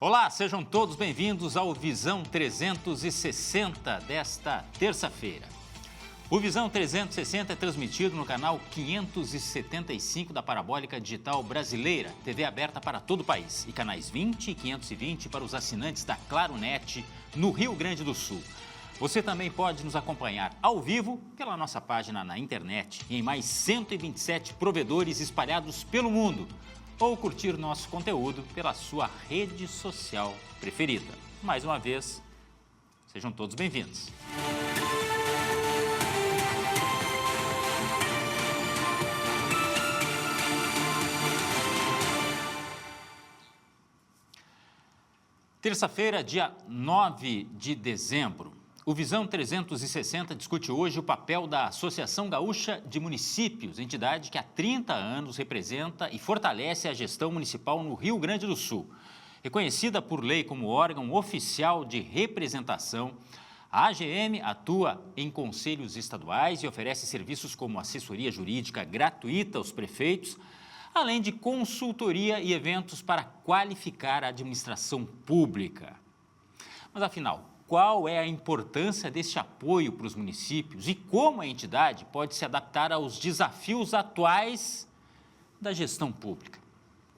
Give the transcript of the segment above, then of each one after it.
Olá, sejam todos bem-vindos ao Visão 360 desta terça-feira. O Visão 360 é transmitido no canal 575 da Parabólica Digital Brasileira, TV aberta para todo o país, e canais 20 e 520 para os assinantes da Claronet, no Rio Grande do Sul. Você também pode nos acompanhar ao vivo pela nossa página na internet e em mais 127 provedores espalhados pelo mundo, ou curtir nosso conteúdo pela sua rede social preferida. Mais uma vez, sejam todos bem-vindos. Terça-feira, dia 9 de dezembro. O Visão 360 discute hoje o papel da Associação Gaúcha de Municípios, entidade que há 30 anos representa e fortalece a gestão municipal no Rio Grande do Sul. Reconhecida por lei como órgão oficial de representação, a AGM atua em conselhos estaduais e oferece serviços como assessoria jurídica gratuita aos prefeitos, além de consultoria e eventos para qualificar a administração pública. Mas, afinal, qual é a importância deste apoio para os municípios e como a entidade pode se adaptar aos desafios atuais da gestão pública?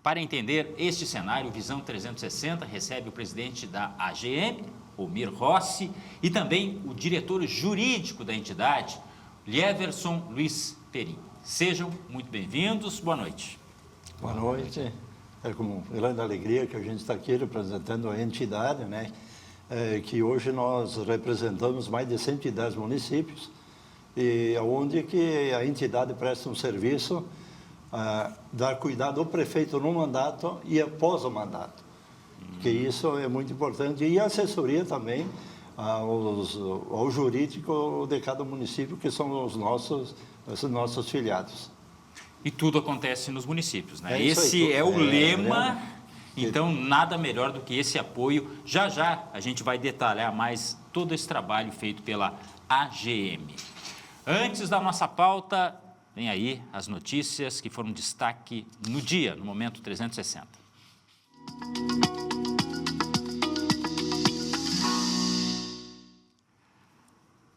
Para entender este cenário, o Visão 360 recebe o presidente da AGM, Omir Rossi, e também o diretor jurídico da entidade, Lieverson Luiz Perim. Sejam muito bem-vindos, boa noite. Boa noite. É com grande alegria que a gente está aqui representando a entidade, né? Que hoje nós representamos mais de 110 municípios, e onde que a entidade presta um serviço, dar cuidado ao prefeito no mandato e após o mandato, que isso é muito importante, e assessoria também ao jurídico de cada município, que são os nossos filiados. E tudo acontece nos municípios, né? Esse é o lema. Então, nada melhor do que esse apoio. Já já a gente vai detalhar mais todo esse trabalho feito pela AGM. Antes da nossa pauta, vem aí as notícias que foram destaque no dia, no Momento 360.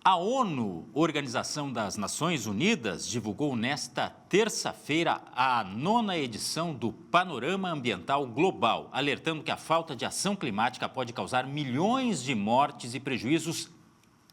A ONU, Organização das Nações Unidas, divulgou nesta terça-feira a 9ª edição do Panorama Ambiental Global, alertando que a falta de ação climática pode causar milhões de mortes e prejuízos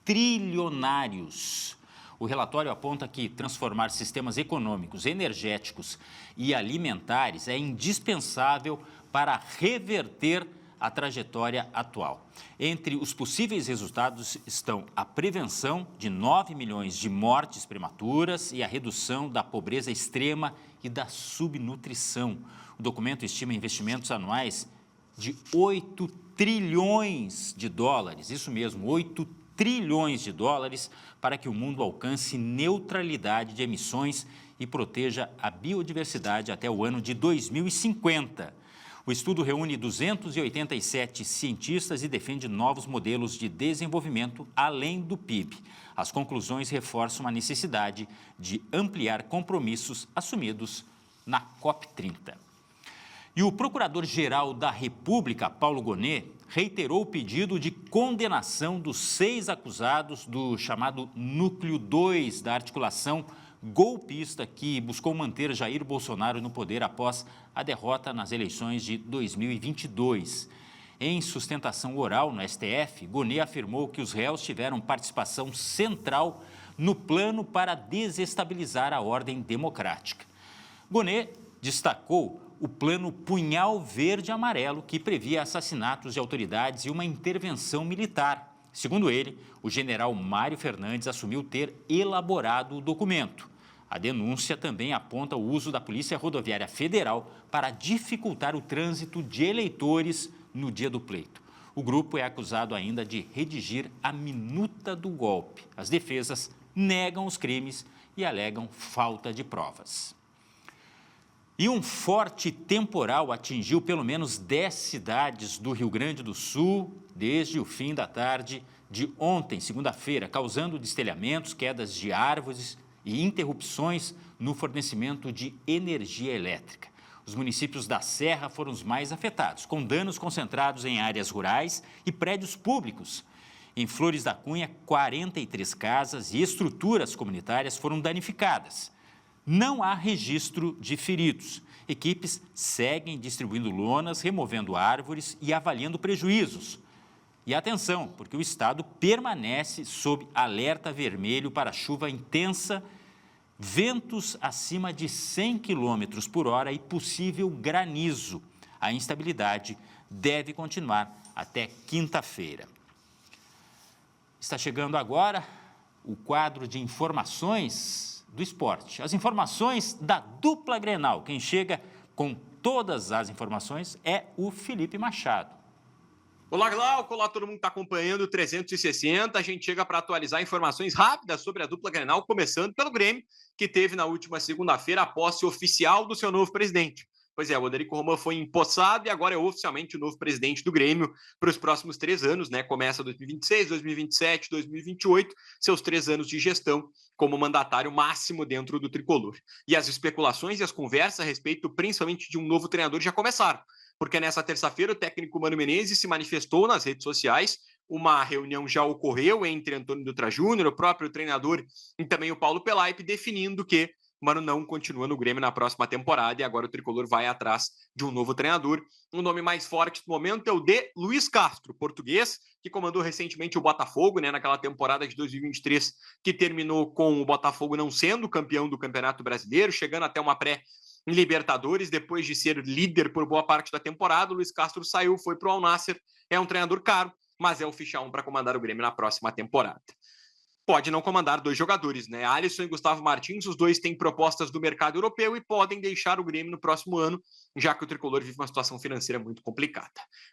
trilionários. O relatório aponta que transformar sistemas econômicos, energéticos e alimentares é indispensável para reverter a trajetória atual. Entre os possíveis resultados estão a prevenção de 9 milhões de mortes prematuras e a redução da pobreza extrema e da subnutrição. O documento estima investimentos anuais de 8 trilhões de dólares, isso mesmo, 8 trilhões de dólares, para que o mundo alcance neutralidade de emissões e proteja a biodiversidade até o ano de 2050. O estudo reúne 287 cientistas e defende novos modelos de desenvolvimento além do PIB. As conclusões reforçam a necessidade de ampliar compromissos assumidos na COP30. E o Procurador-Geral da República, Paulo Gonet, reiterou o pedido de condenação dos 6 acusados do chamado Núcleo 2 da articulação golpista que buscou manter Jair Bolsonaro no poder após a derrota nas eleições de 2022. Em sustentação oral no STF, Gonet afirmou que os réus tiveram participação central no plano para desestabilizar a ordem democrática. Gonet destacou o plano Punhal Verde e Amarelo, que previa assassinatos de autoridades e uma intervenção militar. Segundo ele, o general Mário Fernandes assumiu ter elaborado o documento. A denúncia também aponta o uso da Polícia Rodoviária Federal para dificultar o trânsito de eleitores no dia do pleito. O grupo é acusado ainda de redigir a minuta do golpe. As defesas negam os crimes e alegam falta de provas. E um forte temporal atingiu pelo menos 10 cidades do Rio Grande do Sul desde o fim da tarde de ontem, segunda-feira, causando destelhamentos, quedas de árvores e interrupções no fornecimento de energia elétrica. Os Os municípios da Serra foram os mais afetados, com danos concentrados em áreas rurais e prédios públicos. Em Flores da Cunha, 43 casas e estruturas comunitárias foram danificadas. Não há registro de feridos. Equipes seguem distribuindo lonas, removendo árvores e avaliando prejuízos. E atenção, porque o estado permanece sob alerta vermelho para chuva intensa, ventos acima de 100 km por hora e possível granizo. A instabilidade deve continuar até quinta-feira. Está chegando agora o quadro de informações do esporte. As informações da dupla Grenal. Quem chega com todas as informações é o Felipe Machado. Olá, Glauco. Olá, todo mundo que está acompanhando o 360. A gente chega para atualizar informações rápidas sobre a dupla Grenal, começando pelo Grêmio, que teve na última segunda-feira a posse oficial do seu novo presidente. Pois é, o Oderico Roman foi empossado e agora é oficialmente o novo presidente do Grêmio para os próximos 3 anos, né? Começa 2026, 2027, 2028, seus 3 anos de gestão como mandatário máximo dentro do tricolor. E as especulações e as conversas a respeito, principalmente de um novo treinador, já começaram. Porque nessa terça-feira o técnico Mano Menezes se manifestou nas redes sociais, uma reunião já ocorreu entre Antônio Dutra Júnior, o próprio treinador e também o Paulo Pelaipe, definindo que o Mano não continua no Grêmio na próxima temporada e agora o tricolor vai atrás de um novo treinador. O nome mais forte do momento é o de Luiz Castro, português, que comandou recentemente o Botafogo, né, naquela temporada de 2023, que terminou com o Botafogo não sendo campeão do Campeonato Brasileiro, chegando até uma pré-Libertadores, depois de ser líder por boa parte da temporada. O Luiz Castro saiu, foi para o Al Nassr, é um treinador caro, mas é o ficha 1 para comandar o Grêmio na próxima temporada. Pode não comandar 2 jogadores, né? Alisson e Gustavo Martins, os dois têm propostas do mercado europeu e podem deixar o Grêmio no próximo ano, já que o tricolor vive uma situação financeira muito complicada.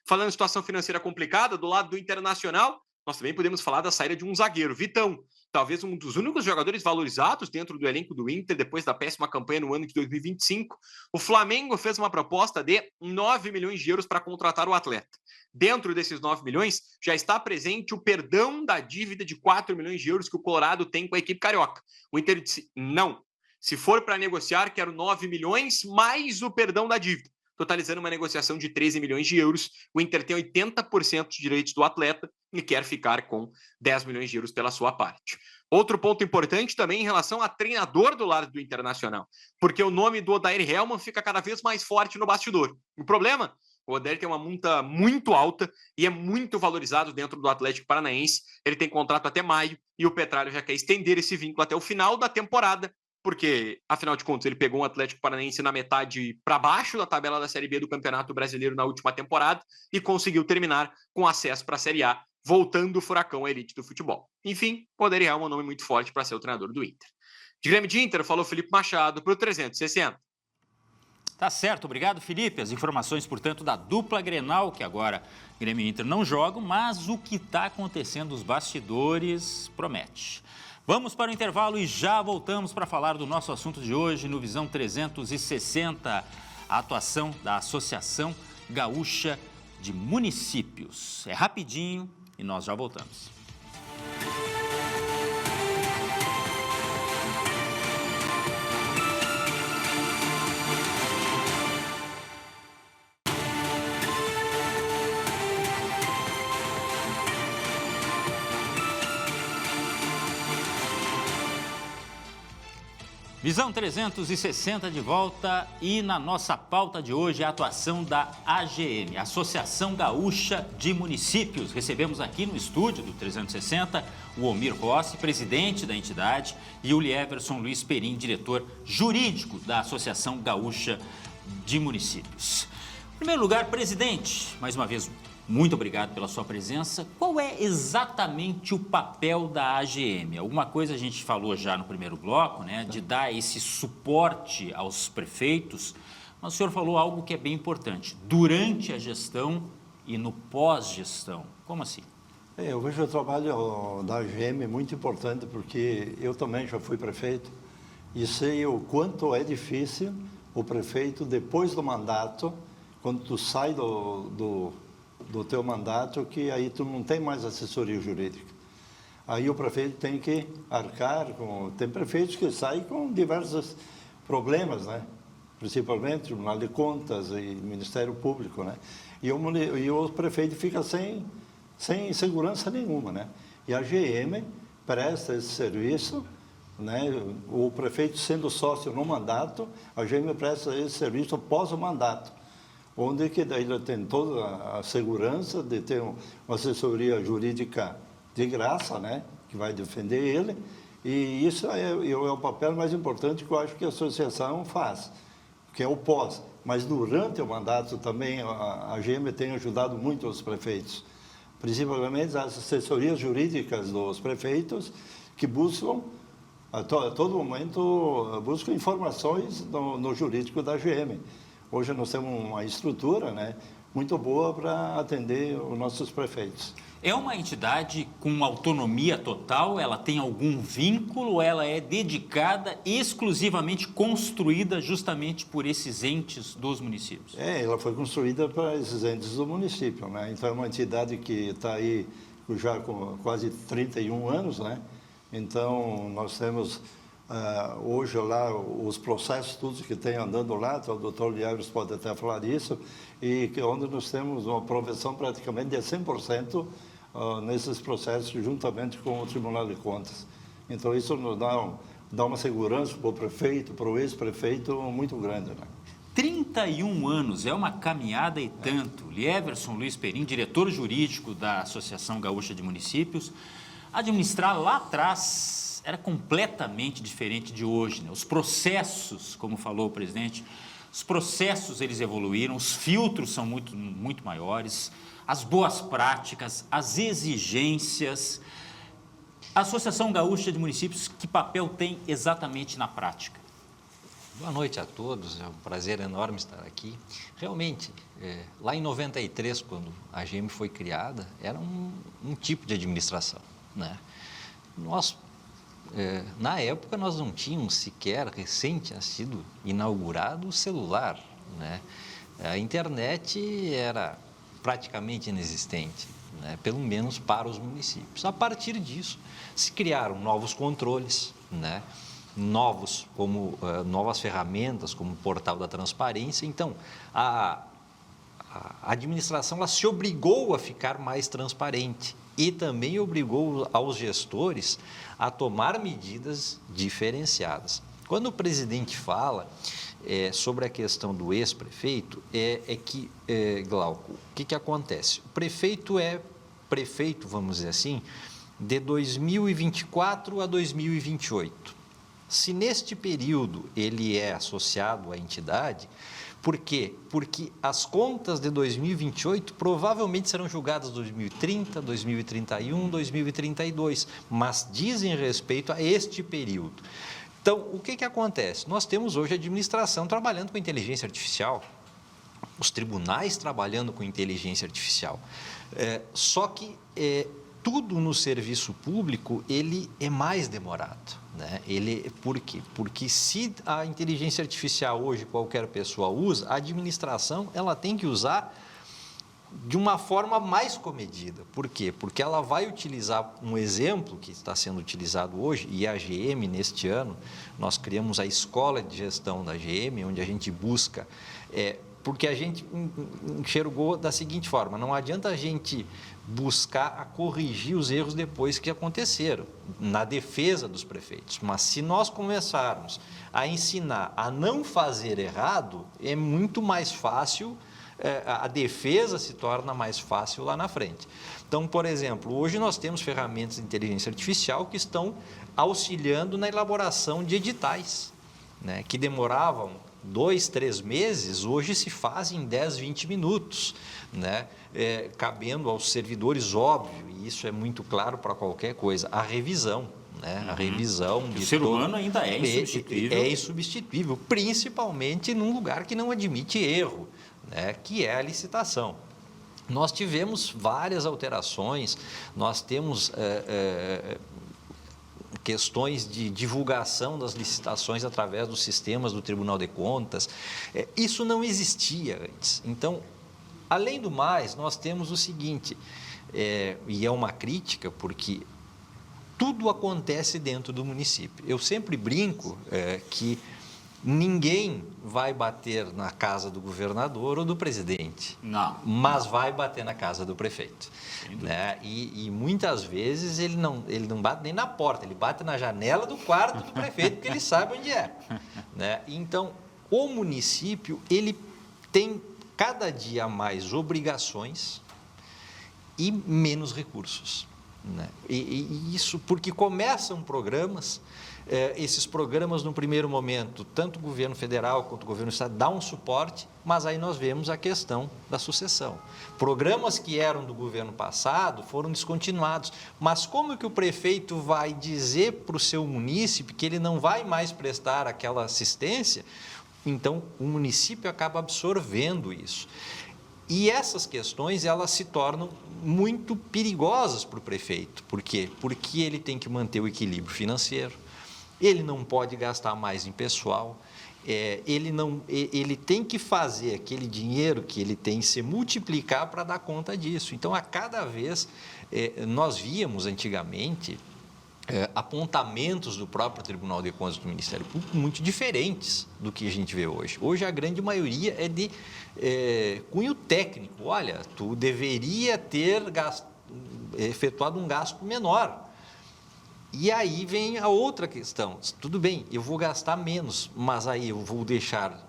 Falando em situação financeira complicada, do lado do Internacional, nós também podemos falar da saída de um zagueiro, Vitão, talvez um dos únicos jogadores valorizados dentro do elenco do Inter, depois da péssima campanha no ano de 2025. O Flamengo fez uma proposta de 9 milhões de euros para contratar o atleta. Dentro desses 9 milhões, já está presente o perdão da dívida de 4 milhões de euros que o Colorado tem com a equipe carioca. O Inter disse, não, se for para negociar, quero 9 milhões mais o perdão da dívida, totalizando uma negociação de 13 milhões de euros. O Inter tem 80% dos direitos do atleta e quer ficar com 10 milhões de euros pela sua parte. Outro ponto importante também em relação a treinador do lado do Internacional, porque o nome do Odair Hellmann fica cada vez mais forte no bastidor. O problema, o Odair tem uma multa muito alta e é muito valorizado dentro do Atlético Paranaense. Ele tem contrato até maio e o Petralha já quer estender esse vínculo até o final da temporada, porque, afinal de contas, ele pegou um Atlético Paranaense na metade para baixo da tabela da Série B do Campeonato Brasileiro na última temporada e conseguiu terminar com acesso para a Série A, voltando o furacão à elite do futebol. Enfim, o Odair Hellmann é um nome muito forte para ser o treinador do Inter. De Grêmio de Inter, falou Felipe Machado para o 360. Tá certo, obrigado, Felipe. As informações, portanto, da dupla Grenal, que agora Grêmio e Inter não jogam, mas o que está acontecendo nos bastidores promete. Vamos para o intervalo e já voltamos para falar do nosso assunto de hoje no Visão 360, a atuação da Associação Gaúcha de Municípios. É rapidinho e nós já voltamos. Visão 360 de volta e na nossa pauta de hoje a atuação da AGM, Associação Gaúcha de Municípios. Recebemos aqui no estúdio do 360 o Omir Rossi, presidente da entidade, e o Lieverson Luiz Perim, diretor jurídico da Associação Gaúcha de Municípios. Em primeiro lugar, presidente, mais uma vez, muito obrigado pela sua presença. Qual é exatamente o papel da AGM? Alguma coisa a gente falou já no primeiro bloco, né, de dar esse suporte aos prefeitos, mas o senhor falou algo que é bem importante, durante a gestão e no pós-gestão. Como assim? Eu vejo o trabalho da AGM muito importante, porque eu também já fui prefeito e sei o quanto é difícil o prefeito, depois do mandato, quando tu sai do teu mandato, que aí tu não tem mais assessoria jurídica. Aí o prefeito tem que arcar com... Tem prefeitos que saem com diversos problemas, né? principalmente Tribunal de Contas e Ministério Público, né? E o prefeito fica sem segurança nenhuma, né? E a GM presta esse serviço, né? O prefeito sendo sócio no mandato, a GM presta esse serviço após o mandato, onde que daí ele tem toda a segurança de ter uma assessoria jurídica de graça, né? Que vai defender ele, e isso é o papel mais importante que eu acho que a associação faz, que é o pós. Mas durante o mandato também a GM tem ajudado muito os prefeitos, principalmente as assessorias jurídicas dos prefeitos, que buscam, a todo momento, buscam informações no jurídico da GM. Hoje nós temos uma estrutura, né, muito boa para atender os nossos prefeitos. É uma entidade com autonomia total? Ela tem algum vínculo? Ela é dedicada, exclusivamente construída justamente por esses entes dos municípios? Ela foi construída para esses entes do município, né? Então é uma entidade que está aí já com quase 31 anos, né? Então nós temos hoje lá os processos todos que tem andando lá, o doutor Liebres pode até falar disso, e que onde nós temos uma aprovação praticamente de 100% nesses processos, juntamente com o Tribunal de Contas. Então, isso nos dá uma segurança para o prefeito, para o ex-prefeito, muito grande, né? 31 anos, é uma caminhada e tanto. Lieverson Luiz Perim, diretor jurídico da Associação Gaúcha de Municípios, administrar lá atrás era completamente diferente de hoje, né? Os processos, como falou o presidente, os processos eles evoluíram, os filtros são muito maiores, as boas práticas, as exigências. A Associação Gaúcha de Municípios, que papel tem exatamente na prática? Boa noite a todos, é um prazer enorme estar aqui. Realmente, lá em 93, quando a GM foi criada, era um tipo de administração, né? Nós, na época, nós não tínhamos sequer, recém tinha sido inaugurado o celular, né? A internet era praticamente inexistente, né? Pelo menos para os municípios. A partir disso, se criaram novos controles, né? Novas ferramentas, como o Portal da Transparência. Então, a administração ela se obrigou a ficar mais transparente e também obrigou aos gestores a tomar medidas diferenciadas. Quando o presidente fala sobre a questão do ex-prefeito, Glauco, o que acontece? O prefeito é prefeito, vamos dizer assim, de 2024 a 2028. Se neste período ele é associado à entidade, por quê? Porque as contas de 2028 provavelmente serão julgadas em 2030, 2031, 2032, mas dizem respeito a este período. Então, o que acontece? Nós temos hoje a administração trabalhando com inteligência artificial, os tribunais trabalhando com inteligência artificial. Só que tudo no serviço público ele é mais demorado, né? Por quê? Porque se a inteligência artificial hoje qualquer pessoa usa, a administração ela tem que usar de uma forma mais comedida. Por quê? Porque ela vai utilizar um exemplo que está sendo utilizado hoje, e a GM, neste ano, nós criamos a Escola de Gestão da GM, onde a gente busca, porque a gente enxergou da seguinte forma, não adianta a gente buscar a corrigir os erros depois que aconteceram, na defesa dos prefeitos, mas se nós começarmos a ensinar a não fazer errado, é muito mais fácil, a defesa se torna mais fácil lá na frente. Então, por exemplo, hoje nós temos ferramentas de inteligência artificial que estão auxiliando na elaboração de editais, né, que demoravam 2, 3 meses, hoje se fazem em 10, 20 minutos, né, cabendo aos servidores, óbvio, e isso é muito claro para qualquer coisa, a revisão. Né? A revisão de o ser humano ainda é insubstituível. É insubstituível, principalmente num lugar que não admite erro, né? Que é a licitação. Nós tivemos várias alterações, nós temos questões de divulgação das licitações através dos sistemas do Tribunal de Contas. Isso não existia antes. Então, além do mais, nós temos o seguinte, e é uma crítica, porque tudo acontece dentro do município. Eu sempre brinco que Ninguém vai bater na casa do governador ou do presidente. Não. Mas vai bater na casa do prefeito. Né? E muitas vezes ele não bate nem na porta, ele bate na janela do quarto do prefeito, porque ele sabe onde é. Né? Então, o município, ele tem cada dia mais obrigações e menos recursos. Né? E isso porque começam programas, esses programas no primeiro momento, tanto o governo federal quanto o governo do estado dão um suporte, mas aí nós vemos a questão da sucessão. Programas que eram do governo passado foram descontinuados, mas como que o prefeito vai dizer para o seu munícipe que ele não vai mais prestar aquela assistência? Então, o município acaba absorvendo isso. E essas questões, elas se tornam muito perigosas para o prefeito. Por quê? Porque ele tem que manter o equilíbrio financeiro, ele não pode gastar mais em pessoal, ele tem que fazer aquele dinheiro que ele tem se multiplicar para dar conta disso. Então, a cada vez, nós víamos antigamente apontamentos do próprio Tribunal de Contas do Ministério Público muito diferentes do que a gente vê hoje. Hoje, a grande maioria é de cunho técnico. Olha, tu deveria ter efetuado um gasto menor. E aí vem a outra questão. Tudo bem, eu vou gastar menos, mas aí eu vou deixar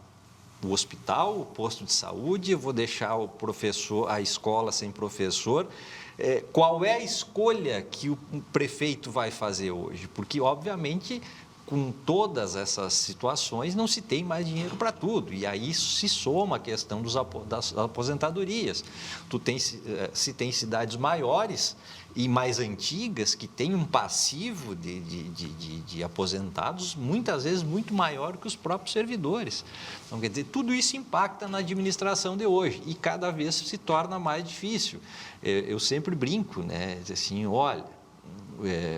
o hospital, o posto de saúde, eu vou deixar o professor, a escola sem professor. Qual é a escolha que o prefeito vai fazer hoje? Porque, obviamente, com todas essas situações, não se tem mais dinheiro para tudo. E aí se soma a questão das aposentadorias. Se tem cidades maiores e mais antigas que têm um passivo de aposentados, muitas vezes muito maior que os próprios servidores. Então, quer dizer, tudo isso impacta na administração de hoje e cada vez se torna mais difícil. Eu sempre brinco, né? Assim, olha,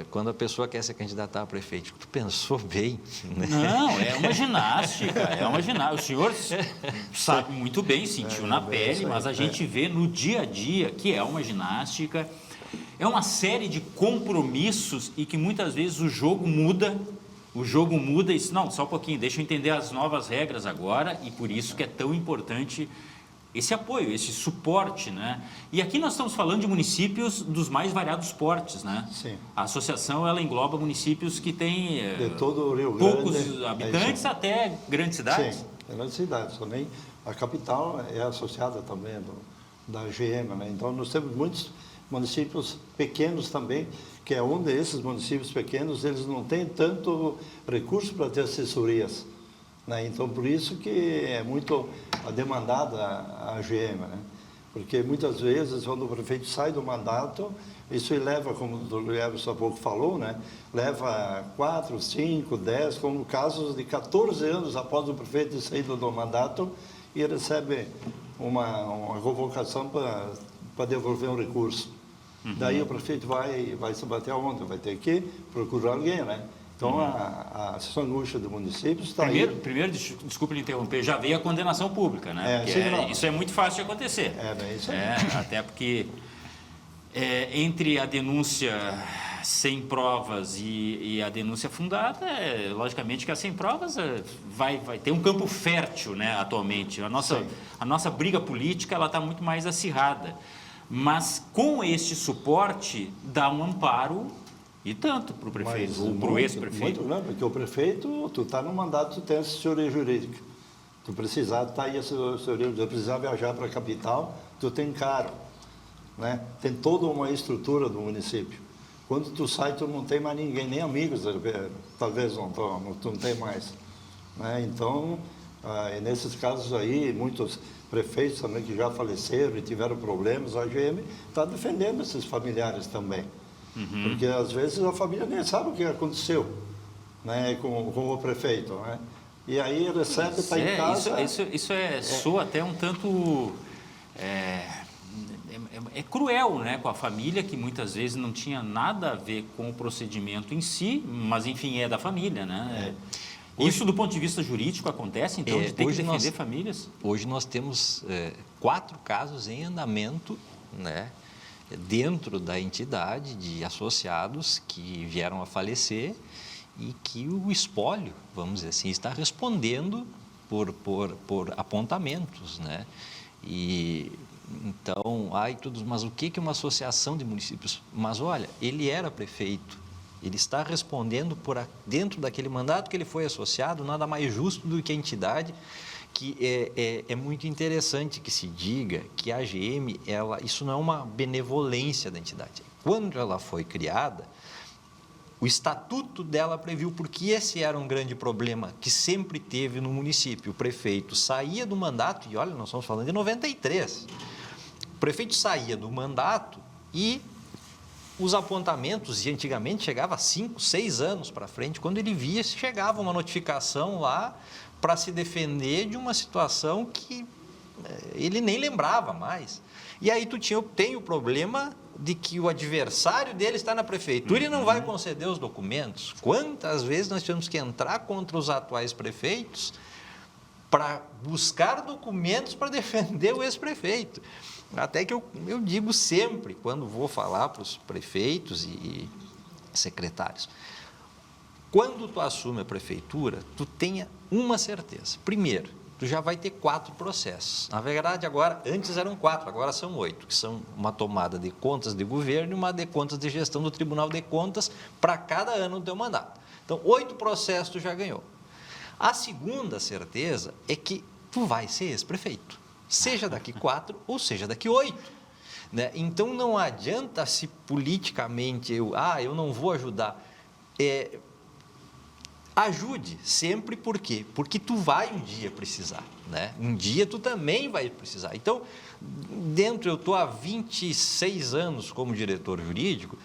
quando a pessoa quer se candidatar a prefeito, tu pensou bem, né? Não, é uma ginástica, O senhor sabe muito bem, sentiu na pele, mas a gente vê no dia a dia que é uma ginástica, é uma série de compromissos e que muitas vezes o jogo muda e não, só um pouquinho, deixa eu entender as novas regras agora e por isso que é tão importante esse apoio, esse suporte, né? E aqui nós estamos falando de municípios dos mais variados portes, né? Sim. A associação, ela engloba municípios que têm de todo o Rio Grande, poucos habitantes até grandes cidades. Sim, grandes cidades também. A capital é associada também da GM, né? Então, nós temos muitos municípios pequenos também, que é onde esses municípios pequenos, eles não têm tanto recurso para ter assessorias. Né? Então, por isso que é muito demandada a AGM, né? Porque muitas vezes, quando o prefeito sai do mandato, isso leva, como o Dr. Everson há pouco falou, né? Leva 4, 5, 10, como casos de 14 anos após o prefeito ter saído do mandato e recebe uma convocação para devolver um recurso. Uhum. Daí o prefeito vai se bater aonde? Vai ter que procurar alguém, né? Então, a Associação Gaúcha do Município está Primeiro, desculpe lhe interromper, já veio a condenação pública, né? Isso é muito fácil de acontecer. Isso aí. Até porque entre a denúncia sem provas e a denúncia fundada, logicamente que a sem provas vai ter um campo fértil, né, atualmente. A nossa briga política está muito mais acirrada. Mas com este suporte dá um amparo e tanto para o prefeito, ou para o ex-prefeito. Muito, porque o prefeito, tu está no mandato, tu tem assessoria jurídica. Tu precisar, tá aí a assessoria, tu precisar viajar para a capital, tu tem carro, né? Tem toda uma estrutura do município. Quando tu sai, tu não tem mais ninguém, nem amigos, talvez tu não tem mais. Né? Então, nesses casos aí, muitos prefeitos também que já faleceram e tiveram problemas, a AGM está defendendo esses familiares também. Uhum. Porque às vezes a família nem sabe o que aconteceu, né, com o prefeito, né? E aí recebe, está em casa... Isso soa até um tanto... É cruel, né, com a família, que muitas vezes não tinha nada a ver com o procedimento em si, mas enfim, é da família, né? Isso do ponto de vista jurídico acontece, então, de ter que defender famílias? Hoje nós temos 4 casos em andamento, né, dentro da entidade de associados que vieram a falecer e que o espólio, vamos dizer assim, está respondendo por apontamentos, né? E então, mas o que uma associação de municípios? Mas olha, ele era prefeito, ele está respondendo dentro daquele mandato que ele foi associado, nada mais justo do que a entidade, que é muito interessante que se diga que a AGM, isso não é uma benevolência da entidade. Quando ela foi criada, o estatuto dela previu, porque esse era um grande problema que sempre teve no município. O prefeito saía do mandato, e olha, nós estamos falando de 93. O prefeito saía do mandato e os apontamentos, e antigamente chegava 5, 6 anos para frente, quando ele via, chegava uma notificação lá para se defender de uma situação que ele nem lembrava mais. E aí tem o problema de que o adversário dele está na prefeitura e não vai conceder os documentos. Quantas vezes nós tivemos que entrar contra os atuais prefeitos para buscar documentos para defender o ex-prefeito? Até que eu digo sempre, quando vou falar para os prefeitos e secretários, quando tu assume a prefeitura, tu tenha uma certeza. Primeiro, tu já vai ter 4 processos. Na verdade, antes eram 4, agora são 8, que são uma tomada de contas de governo e uma de contas de gestão do Tribunal de Contas para cada ano do teu mandato. Então, 8 processos tu já ganhou. A segunda certeza é que tu vai ser ex-prefeito, seja daqui 4 ou seja daqui 8. Né? Então, não adianta se politicamente eu não vou ajudar. Ajude sempre, por quê? Porque tu vai um dia precisar, né? Um dia tu também vai precisar. Então, eu estou há 26 anos como diretor jurídico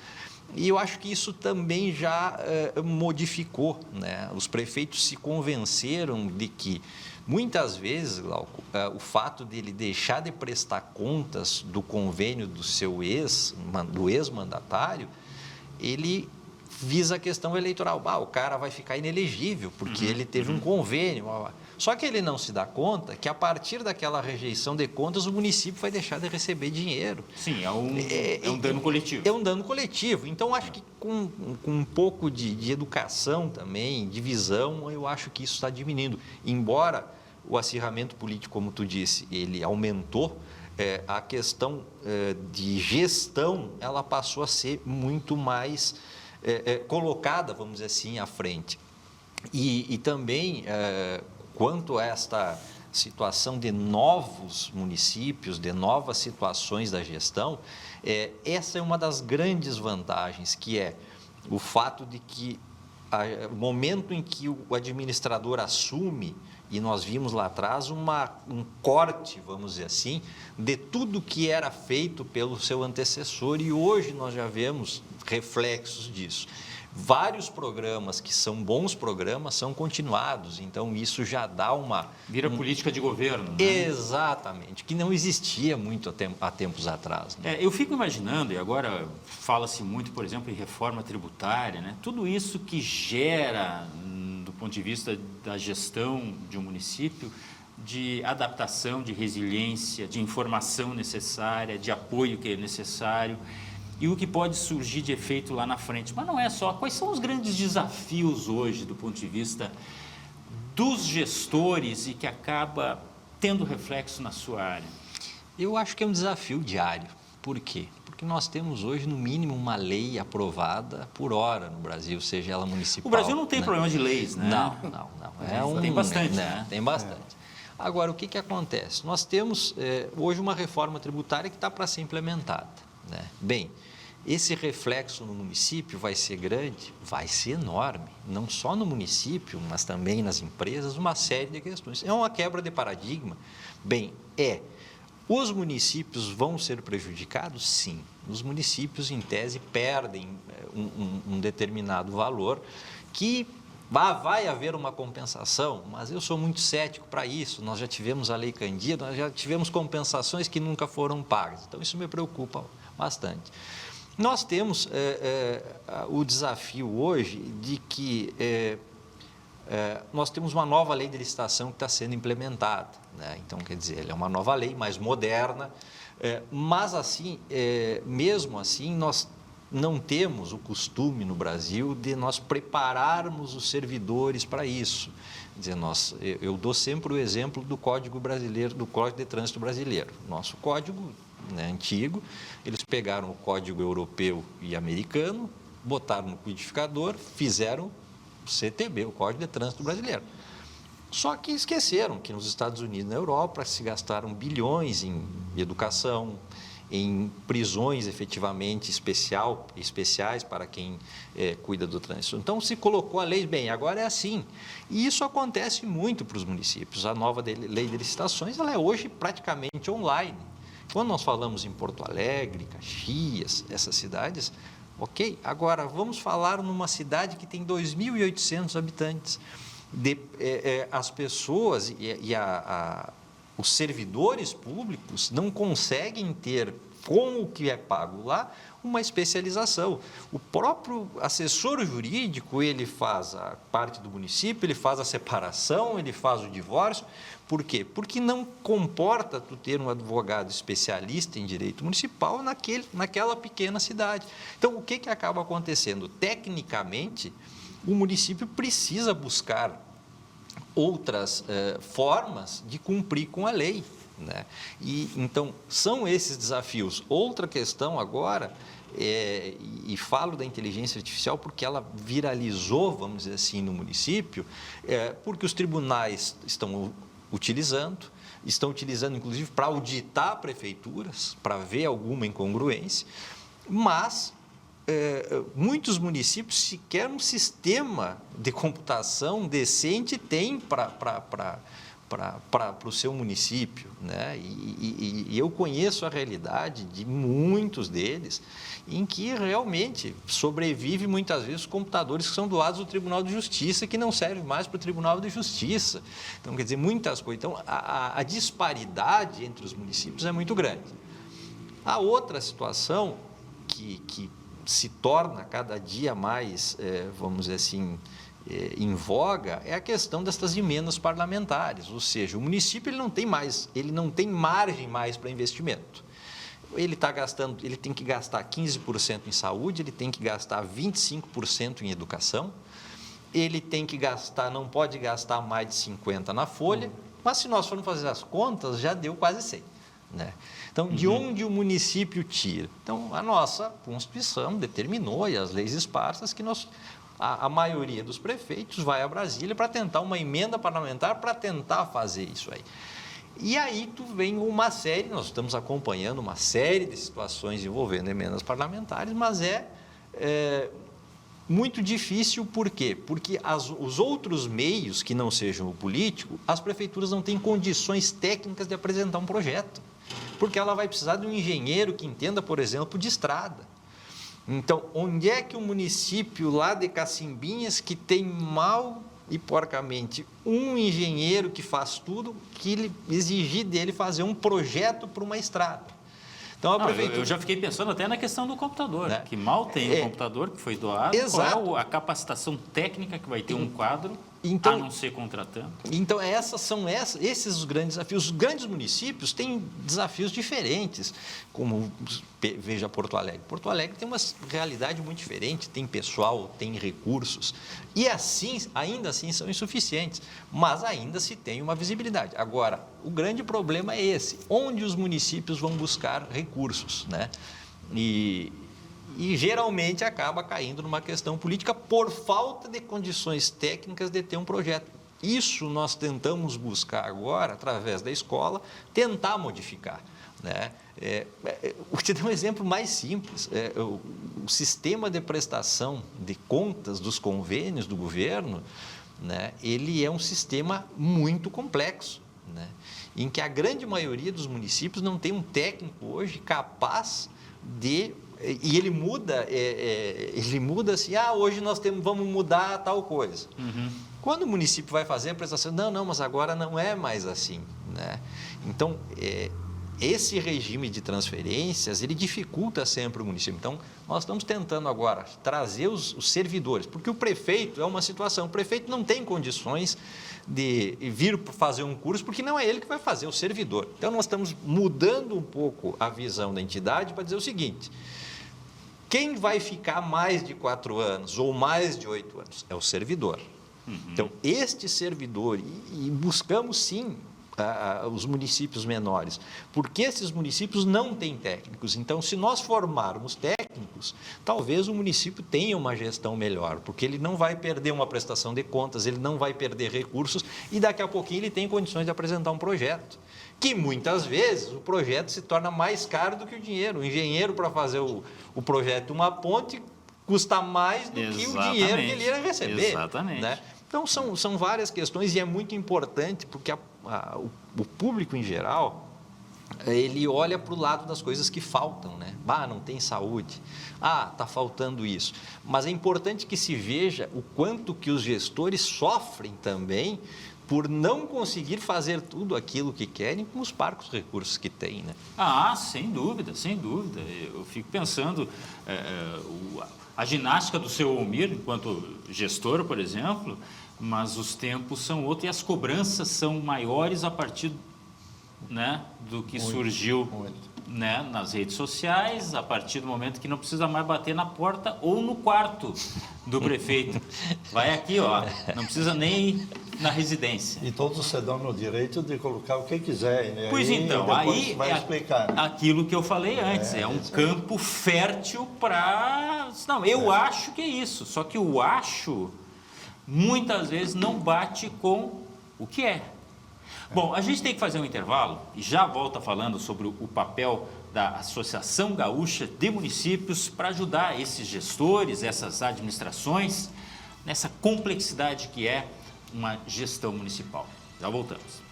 e eu acho que isso também já modificou, né? Os prefeitos se convenceram de que, muitas vezes, Glauco, o fato de ele deixar de prestar contas do convênio do ex-mandatário, ele visa a questão eleitoral. O cara vai ficar inelegível porque ele teve um convênio. Só que ele não se dá conta que, a partir daquela rejeição de contas, o município vai deixar de receber dinheiro. Sim, é um dano coletivo. É um dano coletivo. Então, acho que com um pouco de educação também, de visão, eu acho que isso está diminuindo. Embora o acirramento político, como tu disse, ele aumentou, a questão de gestão, ela passou a ser muito mais colocada, vamos dizer assim, à frente. E também, quanto a esta situação de novos municípios, de novas situações da gestão, essa é uma das grandes vantagens, que é o fato de que, o momento em que o administrador assume, e nós vimos lá atrás um corte, vamos dizer assim, de tudo que era feito pelo seu antecessor, e hoje nós já vemos reflexos disso. Vários programas que são bons programas são continuados, então isso já dá Vira política de governo, né? Exatamente, que não existia muito há tempos atrás. Né? Eu fico imaginando, e agora fala-se muito, por exemplo, em reforma tributária, né? Tudo isso que gera, do ponto de vista da gestão de um município, de adaptação, de resiliência, de informação necessária, de apoio que é necessário, e o que pode surgir de efeito lá na frente. Mas não é só. Quais são os grandes desafios hoje, do ponto de vista dos gestores, e que acaba tendo reflexo na sua área? Eu acho que é um desafio diário. Por quê? Porque nós temos hoje, no mínimo, uma lei aprovada por hora no Brasil, seja ela municipal. O Brasil não tem problema de leis, né? Não. Tem bastante, né? Tem bastante. Agora, o que acontece? Nós temos hoje uma reforma tributária que está para ser implementada. Né? Bem, esse reflexo no município vai ser grande? Vai ser enorme. Não só no município, mas também nas empresas, uma série de questões. É uma quebra de paradigma? Bem, os municípios vão ser prejudicados? Sim. Os municípios, em tese, perdem um determinado valor que vai haver uma compensação, mas eu sou muito cético para isso. Nós já tivemos a Lei Candia, nós já tivemos compensações que nunca foram pagas. Então, isso me preocupa bastante. Nós temos o desafio hoje de que nós temos uma nova lei de licitação que está sendo implementada. Né? Então, quer dizer, ela é uma nova lei, mais moderna, mas assim, mesmo assim, nós não temos o costume no Brasil de nós prepararmos os servidores para isso. Quer dizer, eu dou sempre o exemplo do Código Brasileiro, do Código de Trânsito Brasileiro. Nosso código, né, antigo, eles pegaram o código europeu e americano, botaram no codificador, fizeram o CTB, o Código de Trânsito Brasileiro. Só que esqueceram que nos Estados Unidos e na Europa se gastaram bilhões em educação, em prisões efetivamente especiais para quem cuida do trânsito. Então, se colocou a lei, bem, agora é assim. E isso acontece muito para os municípios. A nova lei de licitações, ela é hoje praticamente online. Quando nós falamos em Porto Alegre, Caxias, essas cidades, ok. Agora, vamos falar numa cidade que tem 2.800 habitantes. As pessoas os servidores públicos não conseguem ter, com o que é pago lá, uma especialização. O próprio assessor jurídico, ele faz a parte do município, ele faz a separação, ele faz o divórcio. Por quê? Porque não comporta tu ter um advogado especialista em direito municipal naquela pequena cidade. Então, o que acaba acontecendo? Tecnicamente, o município precisa buscar outras formas de cumprir com a lei, né? E, então, são esses desafios. Outra questão agora, e falo da inteligência artificial porque ela viralizou, vamos dizer assim, no município, porque os tribunais estão utilizando inclusive para auditar prefeituras, para ver alguma incongruência, mas muitos municípios sequer um sistema de computação decente têm para o seu município, né? E eu conheço a realidade de muitos deles, em que realmente sobrevive muitas vezes os computadores que são doados ao Tribunal de Justiça, que não servem mais para o Tribunal de Justiça. Então, quer dizer, muitas coisas. Então, a disparidade entre os municípios é muito grande. A outra situação que se torna cada dia mais, vamos dizer assim, em voga, é a questão dessas emendas parlamentares, ou seja, o município ele não tem margem mais para investimento. Ele tem que gastar 15% em saúde, ele tem que gastar 25% em educação, ele tem que gastar, não pode gastar mais de 50% na folha, mas se nós formos fazer as contas, já deu quase 100%. Né? Então, de onde o município tira? Então, a nossa Constituição determinou, e as leis esparsas, que a maioria dos prefeitos vai a Brasília para tentar uma emenda parlamentar para tentar fazer isso aí. E aí vem nós estamos acompanhando uma série de situações envolvendo emendas parlamentares, mas muito difícil, por quê? Porque os outros meios que não sejam o político, as prefeituras não têm condições técnicas de apresentar um projeto, porque ela vai precisar de um engenheiro que entenda, por exemplo, de estrada. Então, onde é que o município lá de Cacimbinhas, que tem mal e porcamente um engenheiro que faz tudo, que ele exigir dele fazer um projeto para uma estrada? Então, eu já fiquei pensando até na questão do computador, né? Que mal tem o computador que foi doado. Exato. Qual é a capacitação técnica que vai ter um quadro, a não ser contratando? Então, esses os grandes desafios. Os grandes municípios têm desafios diferentes, como, veja, Porto Alegre. Porto Alegre tem uma realidade muito diferente, tem pessoal, tem recursos, e ainda assim são insuficientes, mas ainda se tem uma visibilidade. Agora, o grande problema é esse, onde os municípios vão buscar recursos, né? E geralmente acaba caindo numa questão política por falta de condições técnicas de ter um projeto. Isso nós tentamos buscar agora, através da escola, tentar modificar, né? Vou te dar um exemplo mais simples. O sistema de prestação de contas dos convênios do governo, né, ele é um sistema muito complexo, né, em que a grande maioria dos municípios não tem um técnico hoje capaz de... E ele muda assim, hoje nós vamos mudar tal coisa. Uhum. Quando o município vai fazer a prestação, não, mas agora não é mais assim, né? Então, esse regime de transferências, ele dificulta sempre o município. Então, nós estamos tentando agora trazer os servidores, porque o prefeito é uma situação, o prefeito não tem condições de vir fazer um curso, porque não é ele que vai fazer, é o servidor. Então, nós estamos mudando um pouco a visão da entidade para dizer o seguinte: Quem vai ficar mais de 4 anos ou mais de 8 anos? É o servidor. Então, este servidor, e buscamos sim os municípios menores, porque esses municípios não têm técnicos. Então, se nós formarmos técnicos, talvez o município tenha uma gestão melhor, porque ele não vai perder uma prestação de contas, ele não vai perder recursos e daqui a pouquinho ele tem condições de apresentar um projeto, que muitas vezes o projeto se torna mais caro do que o dinheiro. O engenheiro, para fazer o projeto de uma ponte, custa mais do que o dinheiro que ele ia receber. Exatamente. Né? Então, são várias questões e é muito importante, porque o público em geral, ele olha para o lado das coisas que faltam, né? Não tem saúde, está faltando isso. Mas é importante que se veja o quanto que os gestores sofrem também por não conseguir fazer tudo aquilo que querem com os parcos recursos que têm, né? Sem dúvida, sem dúvida. Eu fico pensando, a ginástica do seu Almir, enquanto gestor, por exemplo, mas os tempos são outros e as cobranças são maiores a partir, né, do que surgiu né, nas redes sociais, a partir do momento que não precisa mais bater na porta ou no quarto do prefeito. Vai aqui, não precisa nem ir na residência. E todos se dão no direito de colocar o que quiser. Né? Pois então, aí vai explicar, né? Aquilo que eu falei antes, é um campo fértil para... Não, eu acho que é isso, só que o acho muitas vezes não bate com o que é. Bom, a gente tem que fazer um intervalo e já volta falando sobre o papel da Associação Gaúcha de Municípios para ajudar esses gestores, essas administrações, nessa complexidade que é uma gestão municipal. Já voltamos.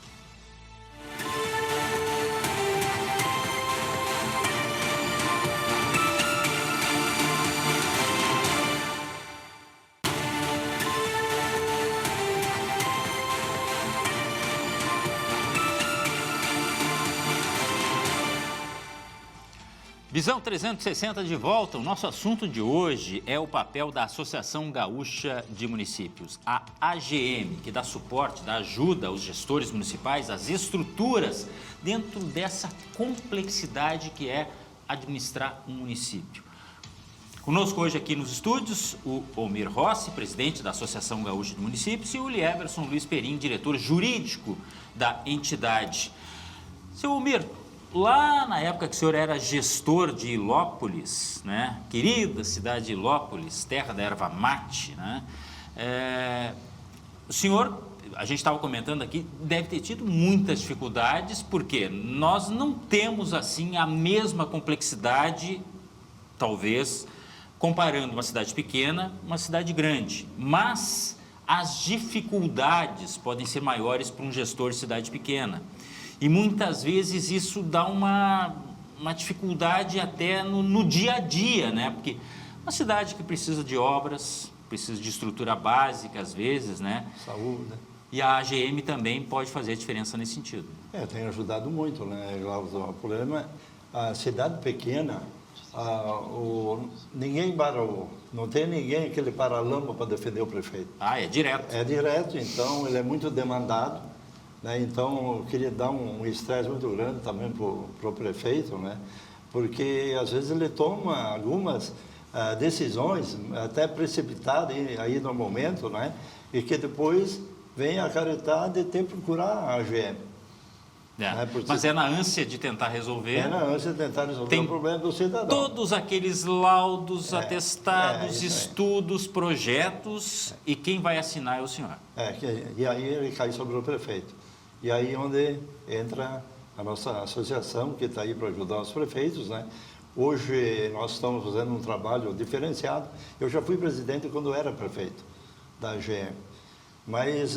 Visão 360 de volta. O nosso assunto de hoje é o papel da Associação Gaúcha de Municípios, a AGM, que dá suporte, dá ajuda aos gestores municipais, às estruturas, dentro dessa complexidade que é administrar um município. Conosco hoje aqui nos estúdios, o Almir Rossi, presidente da Associação Gaúcha de Municípios, e o Lieverson Luiz Perim, diretor jurídico da entidade. Seu Almir, lá na época que o senhor era gestor de Ilópolis, né? Querida cidade de Ilópolis, terra da erva mate, né? O senhor, a gente estava comentando aqui, deve ter tido muitas dificuldades, porque nós não temos assim a mesma complexidade, talvez, comparando uma cidade pequena, uma cidade grande, mas as dificuldades podem ser maiores para um gestor de cidade pequena. E muitas vezes isso dá uma dificuldade até no dia a dia, né? Porque uma cidade que precisa de obras, precisa de estrutura básica às vezes, né? Saúde. E a AGM também pode fazer a diferença nesse sentido. Tem ajudado muito, né? O problema é a cidade pequena, não tem ninguém que ele para a lama para defender o prefeito. É direto. É direto, então ele é muito demandado. Né? Então, eu queria dar um estresse muito grande também para o prefeito, né? Porque às vezes ele toma algumas decisões até precipitadas aí no momento, né? E que depois vem acarretar de ter que procurar a AGM. Né? Mas é na ânsia de tentar resolver. É na ânsia de tentar resolver o problema do cidadão. Todos aqueles laudos, atestados, estudos, projetos, e quem vai assinar é o senhor. E aí ele cai sobre o prefeito. E aí onde entra a nossa associação, que está aí para ajudar os prefeitos, né? Hoje nós estamos fazendo um trabalho diferenciado. Eu já fui presidente quando era prefeito da AGM, mas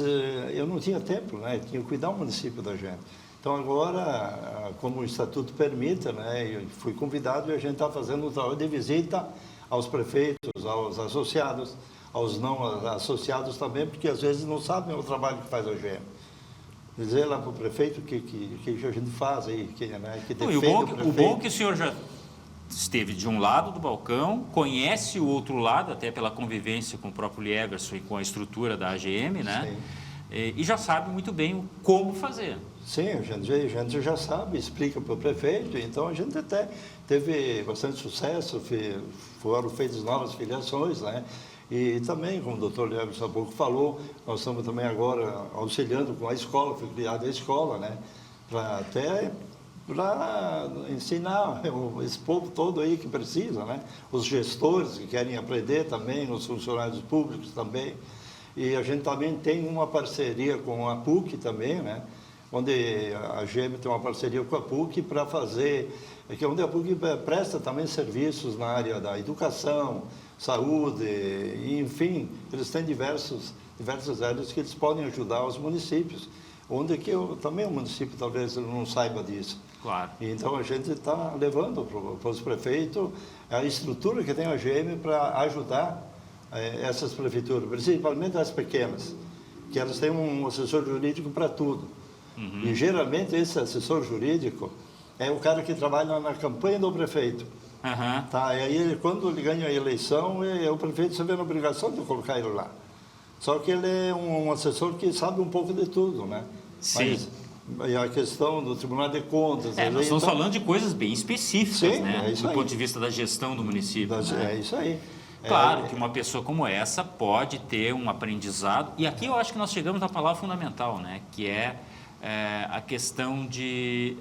eu não tinha tempo, né? Tinha que cuidar do município da AGM. Então agora, como o estatuto permite, né? Eu fui convidado e a gente está fazendo um trabalho de visita aos prefeitos, aos associados, aos não associados também, porque às vezes não sabem o trabalho que faz a AGM. Dizer lá para o prefeito que a gente faz aí, que defende o bom é que o senhor já esteve de um lado do balcão, conhece o outro lado, até pela convivência com o próprio Lieverson e com a estrutura da AGM, né? Sim. E já sabe muito bem como fazer. Sim, a gente já sabe, explica para o prefeito, então a gente até teve bastante sucesso, foram feitas novas filiações, né? E também, como o doutor Leves há pouco falou, nós estamos também agora auxiliando com a escola, foi criada a escola, né? Para ensinar esse povo todo aí que precisa, né? Os gestores que querem aprender também, os funcionários públicos também. E a gente também tem uma parceria com a PUC também, né? Onde a GM tem uma parceria com a PUC para fazer, onde a PUC presta também serviços na área da educação, saúde, enfim, eles têm diversas áreas que eles podem ajudar os municípios, onde também o município talvez não saiba disso. Claro. Então a gente está levando para os prefeitos a estrutura que tem a GM para ajudar essas prefeituras, principalmente as pequenas, que elas têm um assessor jurídico para tudo. Uhum. E geralmente esse assessor jurídico é o cara que trabalha na campanha do prefeito. Uhum. Tá? E aí, quando ele ganha a eleição, o prefeito se vê na obrigação de colocar ele lá. Só que ele é um assessor que sabe um pouco de tudo, né? Sim. Mas a questão do Tribunal de Contas... nós estamos falando de coisas bem específicas, sim, né? Do ponto de vista da gestão do município. É isso aí. Claro que uma pessoa como essa pode ter um aprendizado, e aqui eu acho que nós chegamos à palavra fundamental, né? Que é a questão de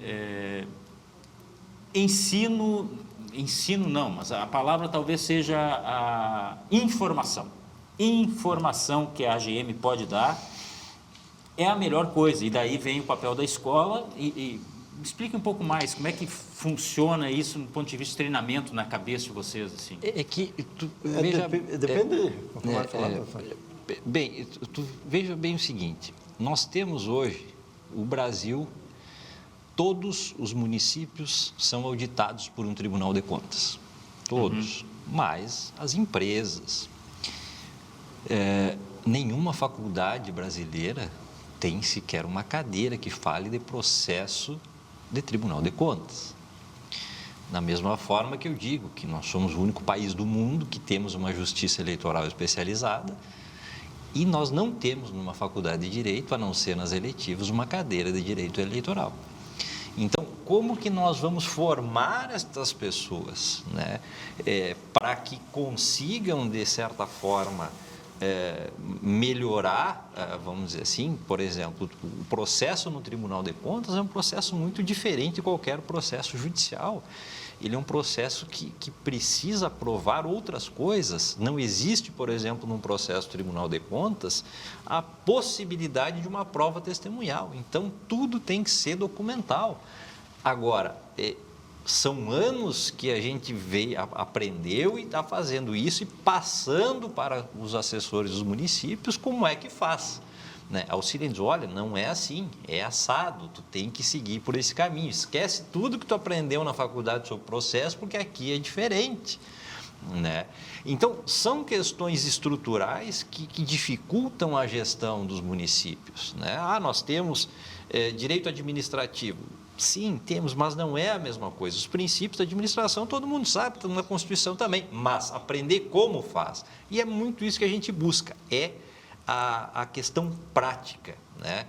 ensino não, mas a palavra talvez seja a informação. Informação que a AGM pode dar é a melhor coisa, e daí vem o papel da escola. E explique um pouco mais como é que funciona isso no ponto de vista de treinamento na cabeça de vocês. Assim. Depende. Tu veja bem o seguinte, nós temos hoje, o Brasil, todos os municípios são auditados por um Tribunal de Contas, todos, mas as empresas, nenhuma faculdade brasileira tem sequer uma cadeira que fale de processo de Tribunal de Contas. Da mesma forma que eu digo que nós somos o único país do mundo que temos uma justiça eleitoral especializada e nós não temos numa faculdade de Direito, a não ser nas eletivas, uma cadeira de Direito Eleitoral. Então, como que nós vamos formar estas pessoas, né, para que consigam, de certa forma, melhorar, vamos dizer assim, por exemplo, o processo no Tribunal de Contas é um processo muito diferente de qualquer processo judicial. Ele é um processo que precisa provar outras coisas. Não existe, por exemplo, num processo Tribunal de Contas, a possibilidade de uma prova testemunhal. Então, tudo tem que ser documental. Agora, são anos que a gente aprendeu e está fazendo isso e passando para os assessores dos municípios como é que faz. Né? Auxílio diz, olha, não é assim, é assado, tu tem que seguir por esse caminho. Esquece tudo que tu aprendeu na faculdade sobre processo, porque aqui é diferente. Né? Então, são questões estruturais que dificultam a gestão dos municípios. Né? Nós temos direito administrativo. Sim, temos, mas não é a mesma coisa. Os princípios da administração todo mundo sabe, estão na Constituição também, mas aprender como faz. E é muito isso que a gente busca, a questão prática. Né?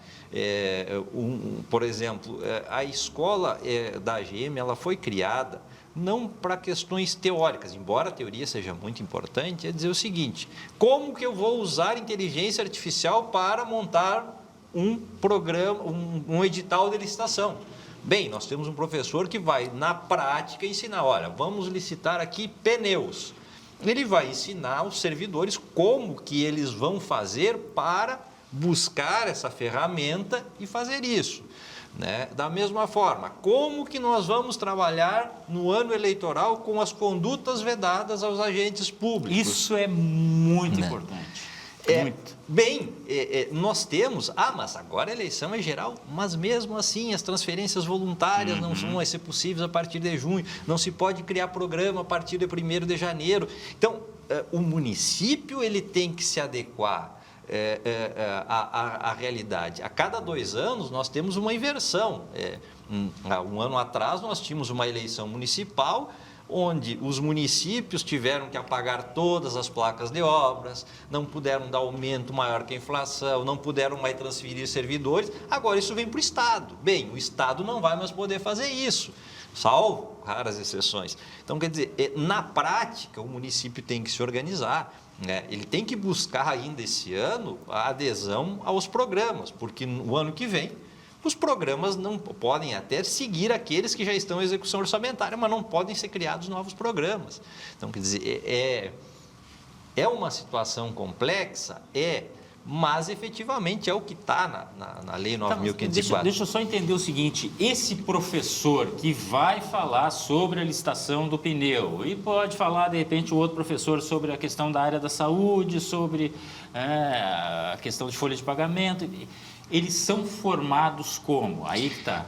Por exemplo, a escola da AGM ela foi criada não para questões teóricas, embora a teoria seja muito importante, é dizer o seguinte, como que eu vou usar inteligência artificial para montar um programa, um edital de licitação? Bem, nós temos um professor que vai, na prática, ensinar, olha, vamos licitar aqui pneus. Ele vai ensinar os servidores como que eles vão fazer para buscar essa ferramenta e fazer isso. Né? Da mesma forma, como que nós vamos trabalhar no ano eleitoral com as condutas vedadas aos agentes públicos? Isso é muito importante. Muito. Bem, nós temos, mas agora a eleição é geral, mas mesmo assim as transferências voluntárias não vão ser possíveis a partir de junho, não se pode criar programa a partir de 1º de janeiro. Então, o município ele tem que se adequar à realidade. A cada 2 anos nós temos uma inversão. Um ano atrás nós tínhamos uma eleição municipal onde os municípios tiveram que apagar todas as placas de obras, não puderam dar aumento maior que a inflação, não puderam mais transferir servidores, agora isso vem para o Estado. Bem, o Estado não vai mais poder fazer isso, salvo raras exceções. Então, quer dizer, na prática, o município tem que se organizar, né? Ele tem que buscar ainda esse ano a adesão aos programas, porque no ano que vem os programas não podem até seguir aqueles que já estão em execução orçamentária, mas não podem ser criados novos programas. Então, quer dizer, é uma situação complexa, mas efetivamente é o que está na Lei 9.504. Deixa eu só entender o seguinte, esse professor que vai falar sobre a licitação do pneu e pode falar, de repente, o outro professor sobre a questão da área da saúde, sobre a questão de folha de pagamento, eles são formados como? Aí que está.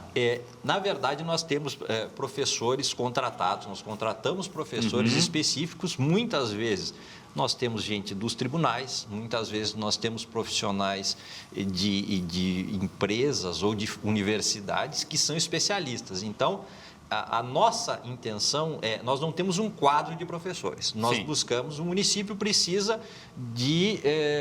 Na verdade, nós temos professores contratados, nós contratamos professores específicos, muitas vezes nós temos gente dos tribunais, muitas vezes nós temos profissionais de empresas ou de universidades que são especialistas. Então, a nossa intenção nós não temos um quadro de professores, nós buscamos, o município precisa de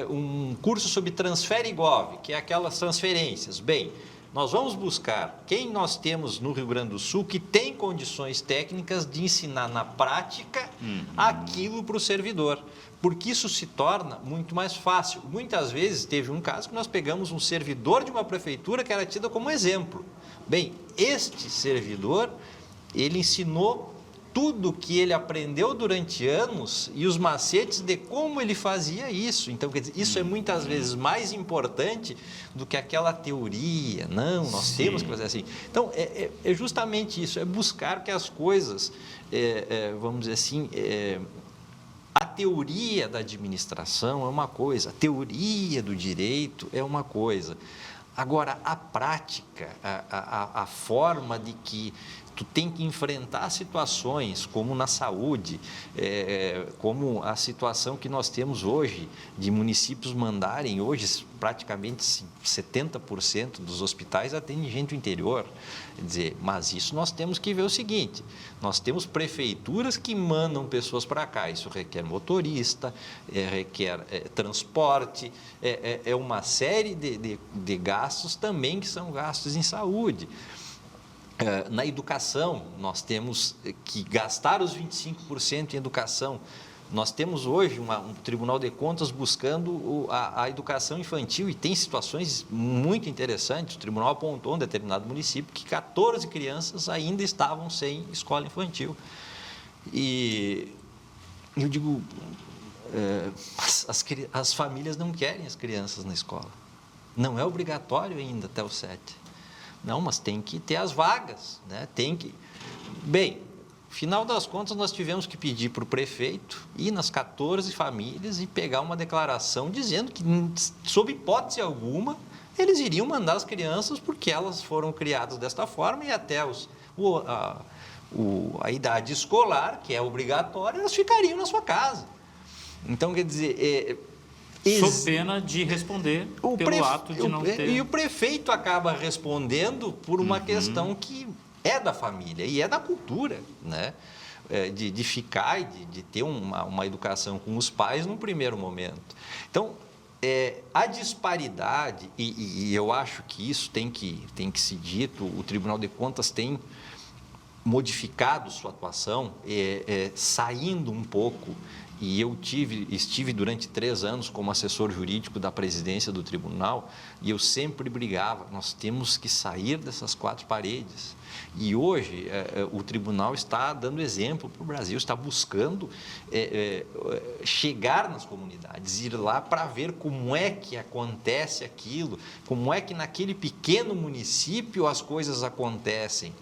um curso sobre Transfere-Gov, que é aquelas transferências. Bem, nós vamos buscar quem nós temos no Rio Grande do Sul que tem condições técnicas de ensinar na prática aquilo para o servidor, porque isso se torna muito mais fácil. Muitas vezes teve um caso que nós pegamos um servidor de uma prefeitura que era tido como exemplo. Bem, este servidor, ele ensinou tudo que ele aprendeu durante anos e os macetes de como ele fazia isso. Então, quer dizer, isso é muitas vezes mais importante do que aquela teoria. Não, nós temos que fazer assim. Então, é justamente isso, é buscar que as coisas, vamos dizer assim, a teoria da administração é uma coisa, a teoria do direito é uma coisa. Agora, a prática, a forma de que tu tem que enfrentar situações como na saúde, como a situação que nós temos hoje de municípios mandarem, hoje praticamente 70% dos hospitais atendem gente do interior. Quer dizer, mas isso nós temos que ver o seguinte, nós temos prefeituras que mandam pessoas para cá, isso requer motorista, requer transporte, é uma série de gastos também que são gastos em saúde. Na educação, nós temos que gastar os 25% em educação. Nós temos hoje um Tribunal de Contas buscando a educação infantil e tem situações muito interessantes. O tribunal apontou em determinado município que 14 crianças ainda estavam sem escola infantil. E eu digo, as famílias não querem as crianças na escola. Não é obrigatório ainda até os 7. Não, mas tem que ter as vagas, né? Tem que... Bem, final das contas, nós tivemos que pedir para o prefeito ir nas 14 famílias e pegar uma declaração dizendo que, sob hipótese alguma, eles iriam mandar as crianças porque elas foram criadas desta forma e até a idade escolar, que é obrigatória, elas ficariam na sua casa. Então, quer dizer... Sob pena de responder pelo ato de não ter... E o prefeito acaba respondendo por uma questão que é da família e é da cultura, né? De ficar e de ter uma educação com os pais num primeiro momento. Então, a disparidade, e eu acho que isso tem que ser dito, o Tribunal de Contas tem modificado sua atuação, saindo um pouco. E eu estive durante 3 anos como assessor jurídico da presidência do tribunal e eu sempre brigava, nós temos que sair dessas 4 paredes. E hoje o tribunal está dando exemplo para o Brasil, está buscando chegar nas comunidades, ir lá para ver como é que acontece aquilo, como é que naquele pequeno município as coisas acontecem.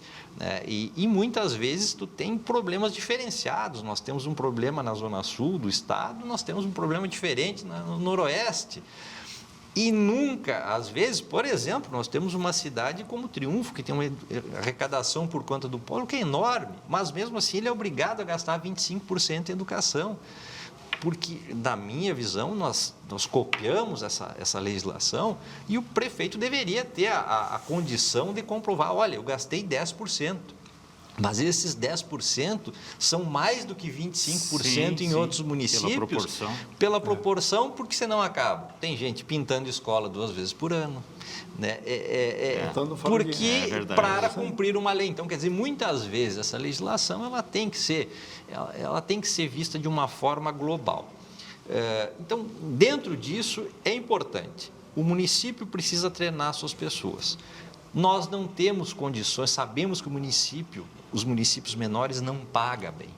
E muitas vezes tu tem problemas diferenciados, nós temos um problema na zona sul do estado, nós temos um problema diferente no noroeste. E nunca, às vezes, por exemplo, nós temos uma cidade como Triunfo, que tem uma arrecadação por conta do polo que é enorme, mas mesmo assim ele é obrigado a gastar 25% em educação. Porque, na minha visão, nós copiamos essa legislação e o prefeito deveria ter a condição de comprovar, olha, eu gastei 10%. Mas esses 10% são mais do que 25% em outros municípios. Pela proporção. Pela proporção, porque senão acaba. Tem gente pintando escola 2 vezes por ano. Né? Porque para cumprir uma lei. Então, quer dizer, muitas vezes essa legislação ela tem que ser vista de uma forma global. Então, dentro disso, é importante. O município precisa treinar suas pessoas. Nós não temos condições, sabemos que os municípios menores não pagam bem.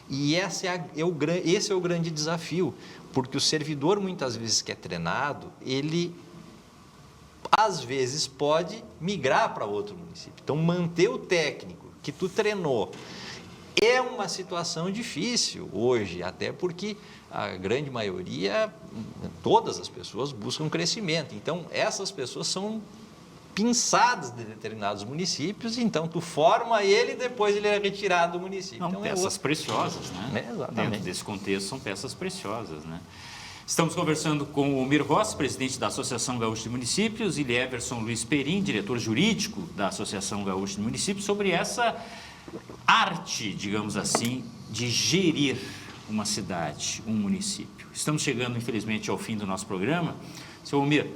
E esse é o grande desafio, porque o servidor, muitas vezes que é treinado, ele, às vezes, pode migrar para outro município. Então, manter o técnico que tu treinou é uma situação difícil hoje, até porque a grande maioria, todas as pessoas buscam crescimento. Então, essas pessoas são pinçadas de determinados municípios, então tu forma ele e depois ele é retirado do município. Então, peças preciosas, né? Exatamente. Dentro desse contexto, são peças preciosas, né? Estamos conversando com o Mir Rossi, presidente da Associação Gaúcha de Municípios, e Lieverson Luiz Perim, diretor jurídico da Associação Gaúcha de Municípios, sobre essa arte, digamos assim, de gerir uma cidade, um município. Estamos chegando, infelizmente, ao fim do nosso programa. Seu Mir,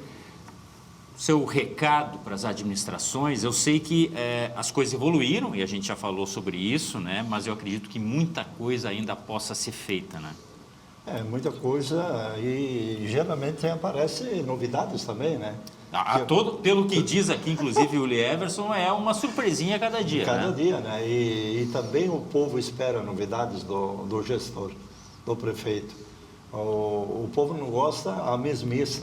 seu recado para as administrações, eu sei que as coisas evoluíram e a gente já falou sobre isso, né? Mas eu acredito que muita coisa ainda possa ser feita, né? Muita coisa e geralmente aparecem novidades também, né? Pelo que diz aqui, inclusive, o Lieverson, é uma surpresinha a cada dia. Cada dia, né? E também o povo espera novidades do gestor, do prefeito. O povo não gosta a mesmice,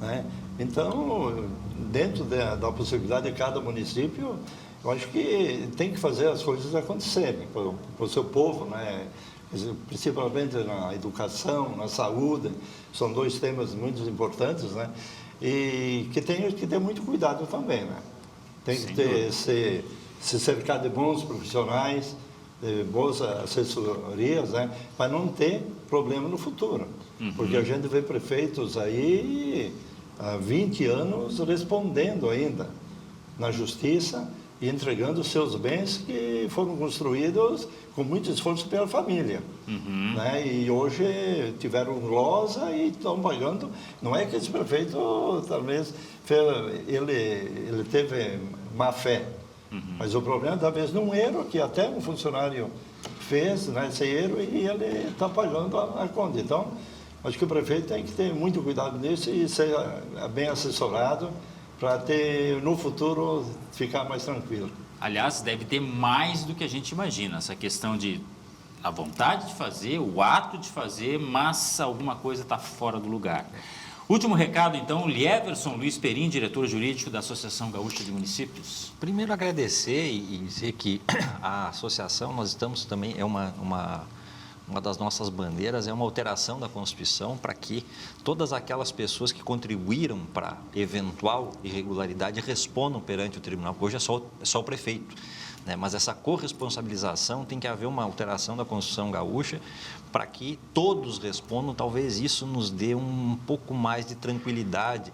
né? Então, dentro da possibilidade de cada município, eu acho que tem que fazer as coisas acontecerem para o seu povo, né? Principalmente na educação, na saúde, são 2 temas muito importantes, né? E que tem que ter muito cuidado também, né? Tem que se cercar de bons profissionais, de boas assessorias, né? Para não ter problema no futuro. Porque a gente vê prefeitos aí há 20 anos respondendo ainda na justiça e entregando seus bens que foram construídos com muito esforço pela família. Né? E hoje tiveram glosa e estão pagando. Não é que esse prefeito, talvez, ele teve má fé. Mas o problema, talvez, num erro que até um funcionário fez, né, esse erro, e ele está pagando a conta. Então, acho que o prefeito tem que ter muito cuidado nisso e ser bem assessorado para ter, no futuro, ficar mais tranquilo. Aliás, deve ter mais do que a gente imagina, essa questão de a vontade de fazer, o ato de fazer, mas alguma coisa está fora do lugar. Último recado, então, Lieverson Luiz Perim, diretor jurídico da Associação Gaúcha de Municípios. Primeiro, agradecer e dizer que a associação, nós estamos também, uma das nossas bandeiras é uma alteração da Constituição para que todas aquelas pessoas que contribuíram para eventual irregularidade respondam perante o tribunal, porque hoje é só o prefeito, né? Mas essa corresponsabilização tem que haver uma alteração da Constituição Gaúcha para que todos respondam. Talvez isso nos dê um pouco mais de tranquilidade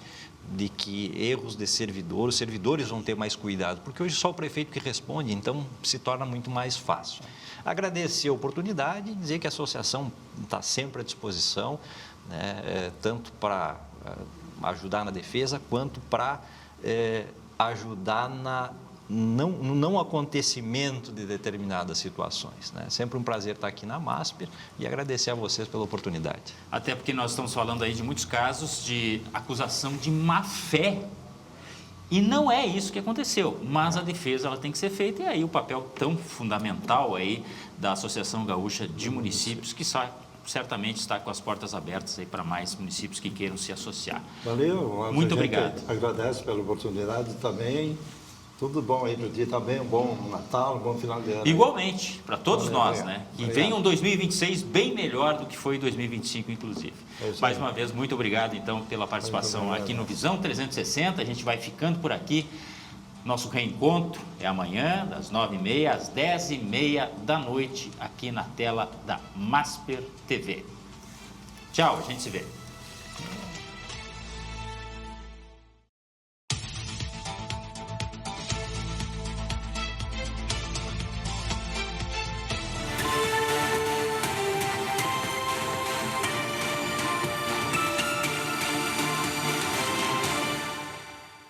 de que erros de os servidores vão ter mais cuidado, porque hoje só o prefeito que responde, então se torna muito mais fácil. Agradecer a oportunidade e dizer que a associação está sempre à disposição, né, tanto para ajudar na defesa, quanto para ajudar no não acontecimento de determinadas situações, né? Sempre um prazer estar aqui na MASPER e agradecer a vocês pela oportunidade. Até porque nós estamos falando aí de muitos casos de acusação de má-fé. E não é isso que aconteceu, mas a defesa ela tem que ser feita, e aí o papel tão fundamental aí da Associação Gaúcha de Municípios, que certamente está com as portas abertas aí para mais municípios que queiram se associar. Valeu. Muito obrigado. Agradeço pela oportunidade também. Tudo bom aí para o dia também, um bom Natal, um bom final de ano. Igualmente, para todos nós, obrigado. né? Que venha um 2026 bem melhor do que foi 2025, inclusive. Mais uma vez, muito obrigado, então, pela participação aqui no Visão 360. A gente vai ficando por aqui. Nosso reencontro é amanhã, das 9h30 às 10h30 da noite, aqui na tela da MASPER TV. Tchau, a gente se vê.